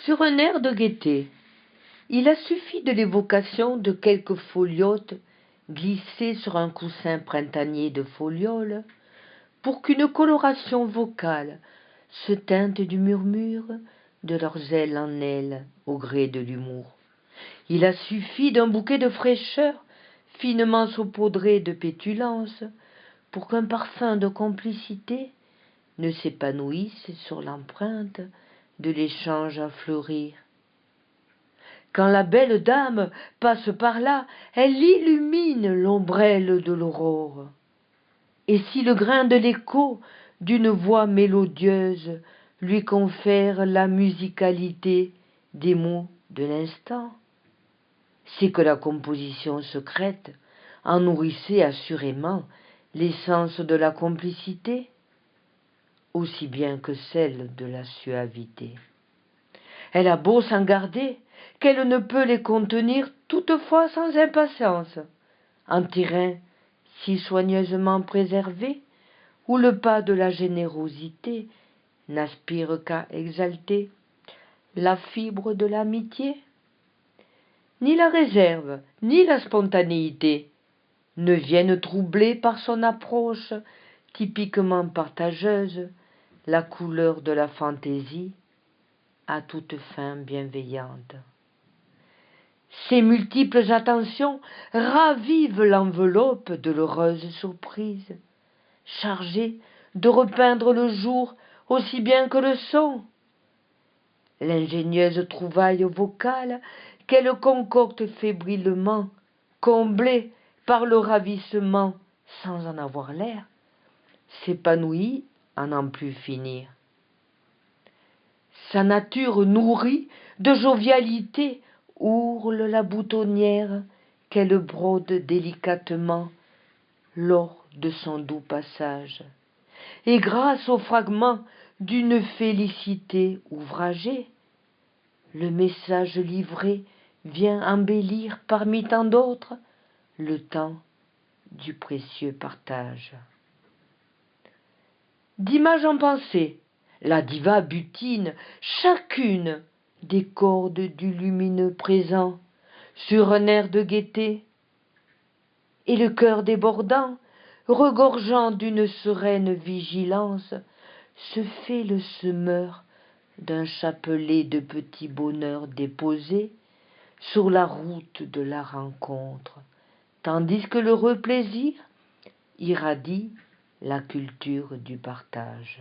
Sur un air de gaieté, il a suffi de l'évocation de quelques foliotes glissées sur un coussin printanier de folioles pour qu'une coloration vocale se teinte du murmure de leurs ailes en ailes au gré de l'humour. Il a suffi d'un bouquet de fraîcheur finement saupoudré de pétulance pour qu'un parfum de complicité ne s'épanouisse sur l'empreinte de l'échange à fleurir. Quand la belle dame passe par là, elle illumine l'ombrelle de l'aurore. Et si le grain de l'écho d'une voix mélodieuse lui confère la musicalité des mots de l'instant, c'est que la composition secrète en nourrissait assurément l'essence de la complicité, aussi bien que celle de la suavité. Elle a beau s'en garder, qu'elle ne peut les contenir toutefois sans impatience, en terrain si soigneusement préservé, où le pas de la générosité n'aspire qu'à exalter la fibre de l'amitié. Ni la réserve, ni la spontanéité ne viennent troubler par son approche typiquement partageuse la couleur de la fantaisie à toute fin bienveillante. Ces multiples attentions ravivent l'enveloppe de l'heureuse surprise, chargée de repeindre le jour aussi bien que le son. L'ingénieuse trouvaille vocale qu'elle concocte fébrilement, comblée par le ravissement sans en avoir l'air, s'épanouit à n'en plus finir. Sa nature nourrie de jovialité ourle la boutonnière qu'elle brode délicatement lors de son doux passage. Et grâce au fragment d'une félicité ouvragée, le message livré vient embellir parmi tant d'autres le temps du précieux partage. D'image en pensée, la diva butine chacune des cordes du lumineux présent sur un air de gaieté, et le cœur débordant, regorgeant d'une sereine vigilance, se fait le semeur d'un chapelet de petits bonheurs déposés sur la route de la rencontre, tandis que l'heureux plaisir irradie la culture du partage.